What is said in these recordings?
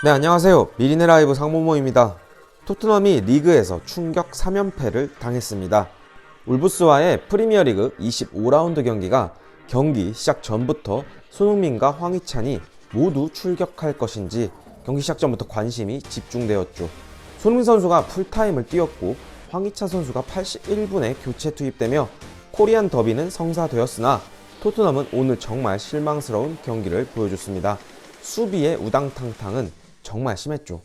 네, 안녕하세요. 미리네 라이브 상모모입니다. 토트넘이 리그에서 충격 3연패를 당했습니다. 울브스와의 프리미어리그 25라운드 경기가 경기 시작 전부터 손흥민과 황희찬이 모두 출격할 것인지 경기 시작 전부터 관심이 집중되었죠. 손흥민 선수가 풀타임을 뛰었고 황희찬 선수가 81분에 교체 투입되며 코리안 더비는 성사되었으나 토트넘은 오늘 정말 실망스러운 경기를 보여줬습니다. 수비의 우당탕탕은 정말 심했죠.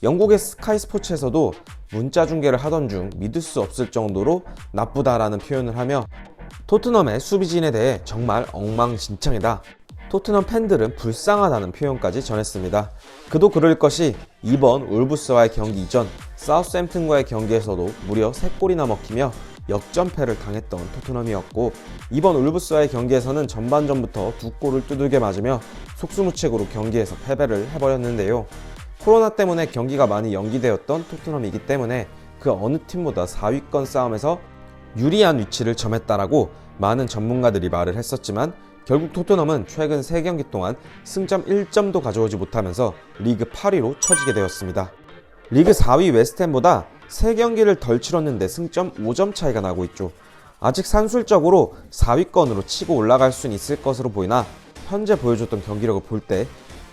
영국의 스카이 스포츠에서도 문자 중계를 하던 중 믿을 수 없을 정도로 나쁘다라는 표현을 하며 토트넘의 수비진에 대해 정말 엉망진창이다. 토트넘 팬들은 불쌍하다는 표현까지 전했습니다. 그도 그럴 것이 이번 울브스와의 경기 이전 사우스햄튼과의 경기에서도 무려 3골이나 먹히며 역전패를 당했던 토트넘이었고, 이번 울브스와의 경기에서는 전반전부터 2골을 두들겨 맞으며 속수무책으로 경기에서 패배를 해버렸는데요. 코로나 때문에 경기가 많이 연기되었던 토트넘이기 때문에 그 어느 팀보다 4위권 싸움에서 유리한 위치를 점했다라고 많은 전문가들이 말을 했었지만, 결국 토트넘은 최근 3경기 동안 승점 1점도 가져오지 못하면서 리그 8위로 처지게 되었습니다. 리그 4위 웨스트햄보다 3경기를 덜 치렀는데 승점 5점 차이가 나고 있죠. 아직 산술적으로 4위권으로 치고 올라갈 수는 있을 것으로 보이나 현재 보여줬던 경기력을 볼 때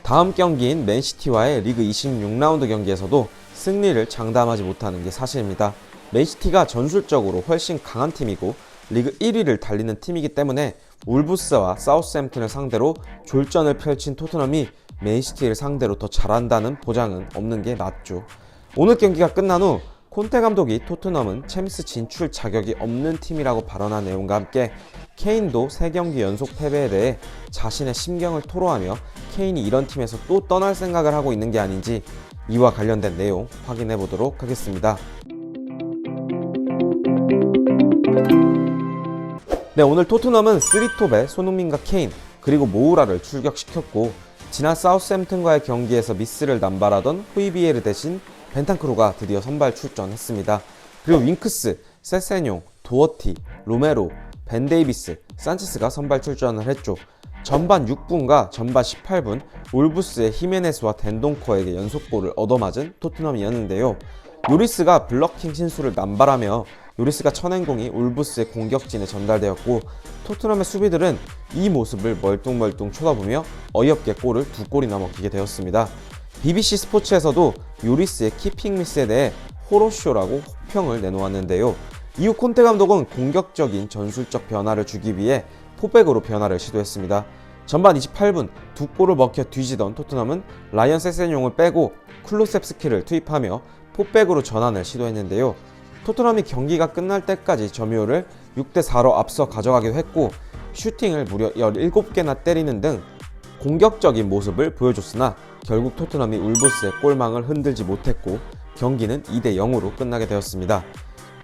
다음 경기인 맨시티와의 리그 26라운드 경기에서도 승리를 장담하지 못하는 게 사실입니다. 맨시티가 전술적으로 훨씬 강한 팀이고 리그 1위를 달리는 팀이기 때문에 울브스와 사우스햄튼을 상대로 졸전을 펼친 토트넘이 맨시티를 상대로 더 잘한다는 보장은 없는 게 맞죠. 오늘 경기가 끝난 후 콘테 감독이 토트넘은 챔스 진출 자격이 없는 팀이라고 발언한 내용과 함께 케인도 3경기 연속 패배에 대해 자신의 심경을 토로하며 케인이 이런 팀에서 또 떠날 생각을 하고 있는 게 아닌지 이와 관련된 내용 확인해 보도록 하겠습니다. 네, 오늘 토트넘은 3톱에 손흥민과 케인 그리고 모우라를 출격시켰고, 지난 사우스햄튼과의 경기에서 미스를 남발하던 호이비에르 대신 벤탄크루가 드디어 선발 출전했습니다. 그리고 윙크스, 세세뇽, 도어티, 로메로, 벤 데이비스, 산체스가 선발 출전을 했죠. 전반 6분과 전반 18분 울브스의 히메네스와 덴동커에게 연속골을 얻어맞은 토트넘이었는데요. 요리스가 블러킹 신수를 남발하며 요리스가 쳐낸 공이 울브스의 공격진에 전달되었고, 토트넘의 수비들은 이 모습을 멀뚱멀뚱 쳐다보며 어이없게 골을 2골이나 먹히게 되었습니다. BBC 스포츠에서도 요리스의 키핑 미스에 대해 호러쇼라고 혹평을 내놓았는데요. 이후 콘테 감독은 공격적인 전술적 변화를 주기 위해 포백으로 변화를 시도했습니다. 전반 28분 2골을 먹혀 뒤지던 토트넘은 라이언 세세뇽을 빼고 쿨루셉스키를 투입하며 포백으로 전환을 시도했는데요. 토트넘이 경기가 끝날 때까지 점유율을 6대4로 앞서 가져가기도 했고, 슈팅을 무려 17개나 때리는 등 공격적인 모습을 보여줬으나 결국 토트넘이 울브스의 골망을 흔들지 못했고 경기는 2대0으로 끝나게 되었습니다.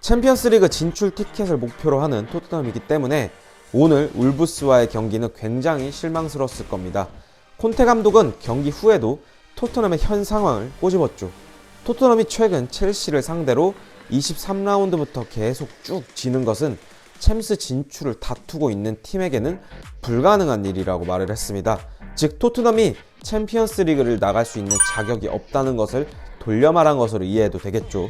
챔피언스리그 진출 티켓을 목표로 하는 토트넘이기 때문에 오늘 울브스와의 경기는 굉장히 실망스러웠을 겁니다. 콘테 감독은 경기 후에도 토트넘의 현 상황을 꼬집었죠. 토트넘이 최근 첼시를 상대로 23라운드부터 계속 쭉 지는 것은 챔스 진출을 다투고 있는 팀에게는 불가능한 일이라고 말을 했습니다. 즉 토트넘이 챔피언스 리그를 나갈 수 있는 자격이 없다는 것을 돌려 말한 것으로 이해해도 되겠죠.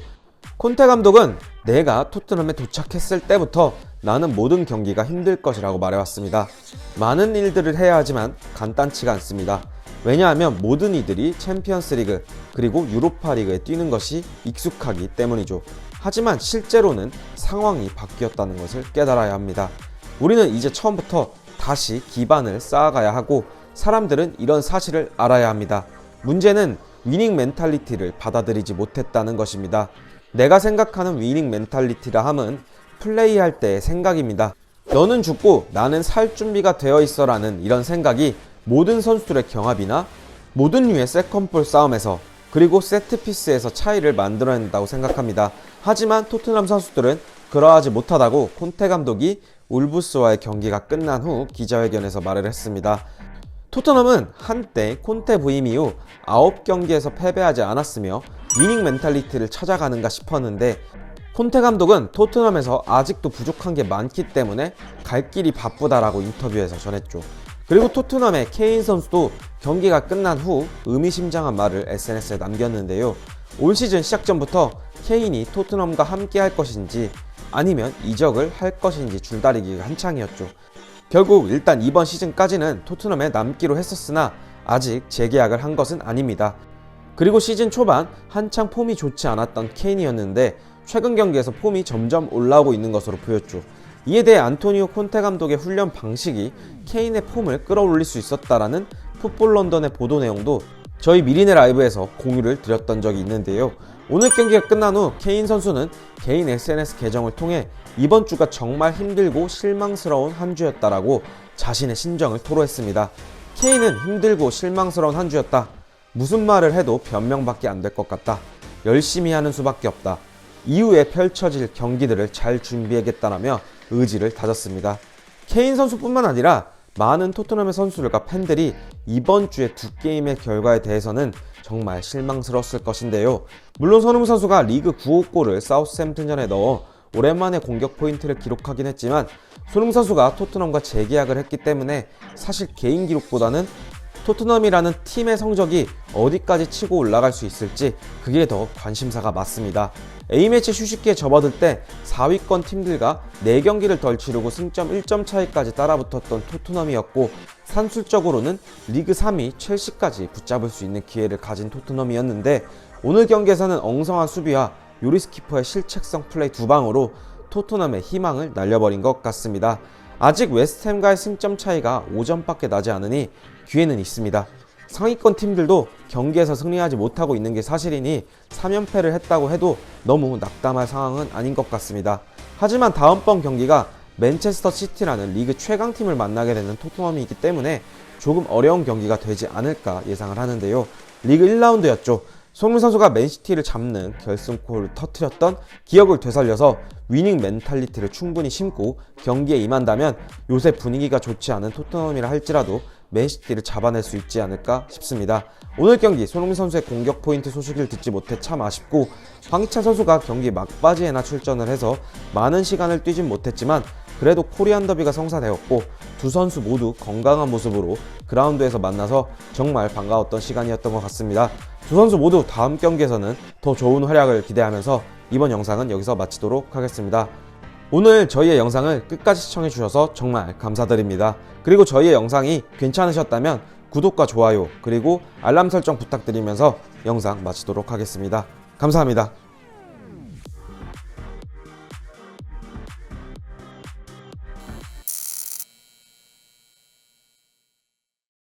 콘테 감독은 내가 토트넘에 도착했을 때부터 나는 모든 경기가 힘들 것이라고 말해왔습니다. 많은 일들을 해야 하지만 간단치가 않습니다. 왜냐하면 모든 이들이 챔피언스 리그 그리고 유로파 리그에 뛰는 것이 익숙하기 때문이죠. 하지만 실제로는 상황이 바뀌었다는 것을 깨달아야 합니다. 우리는 이제 처음부터 다시 기반을 쌓아가야 하고 사람들은 이런 사실을 알아야 합니다. 문제는 위닝 멘탈리티를 받아들이지 못했다는 것입니다. 내가 생각하는 위닝 멘탈리티라 함은 플레이할 때의 생각입니다. 너는 죽고 나는 살 준비가 되어 있어 라는 이런 생각이 모든 선수들의 경합이나 모든 류의 세컨볼 싸움에서 그리고 세트피스에서 차이를 만들어낸다고 생각합니다. 하지만 토트넘 선수들은 그러하지 못하다고 콘테 감독이 울브스와의 경기가 끝난 후 기자회견에서 말을 했습니다. 토트넘은 한때 콘테 부임 이후 9경기에서 패배하지 않았으며 위닝 멘탈리티를 찾아가는가 싶었는데, 콘테 감독은 토트넘에서 아직도 부족한 게 많기 때문에 갈 길이 바쁘다라고 인터뷰에서 전했죠. 그리고 토트넘의 케인 선수도 경기가 끝난 후 의미심장한 말을 SNS에 남겼는데요. 올 시즌 시작 전부터 케인이 토트넘과 함께 할 것인지 아니면 이적을 할 것인지 줄다리기가 한창이었죠. 결국 일단 이번 시즌까지는 토트넘에 남기로 했었으나 아직 재계약을 한 것은 아닙니다. 그리고 시즌 초반 한창 폼이 좋지 않았던 케인이었는데 최근 경기에서 폼이 점점 올라오고 있는 것으로 보였죠. 이에 대해 안토니오 콘테 감독의 훈련 방식이 케인의 폼을 끌어올릴 수 있었다라는 풋볼 런던의 보도 내용도 저희 미리네 라이브에서 공유를 드렸던 적이 있는데요. 오늘 경기가 끝난 후 케인 선수는 개인 SNS 계정을 통해 이번 주가 정말 힘들고 실망스러운 한 주였다라고 자신의 심정을 토로했습니다. 케인은 힘들고 실망스러운 한 주였다. 무슨 말을 해도 변명밖에 안 될 것 같다. 열심히 하는 수밖에 없다. 이후에 펼쳐질 경기들을 잘 준비하겠다라며 의지를 다졌습니다. 케인 선수뿐만 아니라 많은 토트넘의 선수들과 팬들이 이번 주의 두 게임의 결과에 대해서는 정말 실망스러웠을 것인데요. 물론 손흥민 선수가 리그 9호 골을 사우스햄튼전에 넣어 오랜만에 공격 포인트를 기록하긴 했지만 손흥민 선수가 토트넘과 재계약을 했기 때문에 사실 개인 기록보다는 토트넘이라는 팀의 성적이 어디까지 치고 올라갈 수 있을지 그게 더 관심사가 많습니다. A매치 휴식기에 접어들 때 4위권 팀들과 4경기를 덜 치르고 승점 1점 차이까지 따라붙었던 토트넘이었고 산술적으로는 리그 3위 첼시까지 붙잡을 수 있는 기회를 가진 토트넘이었는데 오늘 경기에서는 엉성한 수비와 요리스 키퍼의 실책성 플레이 2방으로 토트넘의 희망을 날려버린 것 같습니다. 아직 웨스트햄과의 승점 차이가 5점밖에 나지 않으니 기회는 있습니다. 상위권 팀들도 경기에서 승리하지 못하고 있는 게 사실이니 3연패를 했다고 해도 너무 낙담할 상황은 아닌 것 같습니다. 하지만 다음번 경기가 맨체스터 시티라는 리그 최강팀을 만나게 되는 토트넘이기 때문에 조금 어려운 경기가 되지 않을까 예상을 하는데요. 리그 1라운드였죠. 손흥민 선수가 맨시티를 잡는 결승골을 터뜨렸던 기억을 되살려서 위닝 멘탈리티를 충분히 심고 경기에 임한다면 요새 분위기가 좋지 않은 토트넘이라 할지라도 맨시티를 잡아낼 수 있지 않을까 싶습니다. 오늘 경기 손흥민 선수의 공격 포인트 소식을 듣지 못해 참 아쉽고 황희찬 선수가 경기 막바지에나 출전을 해서 많은 시간을 뛰진 못했지만 그래도 코리안 더비가 성사되었고 두 선수 모두 건강한 모습으로 그라운드에서 만나서 정말 반가웠던 시간이었던 것 같습니다. 두 선수 모두 다음 경기에서는 더 좋은 활약을 기대하면서 이번 영상은 여기서 마치도록 하겠습니다. 오늘 저희의 영상을 끝까지 시청해주셔서 정말 감사드립니다. 그리고 저희의 영상이 괜찮으셨다면 구독과 좋아요 그리고 알람 설정 부탁드리면서 영상 마치도록 하겠습니다. 감사합니다.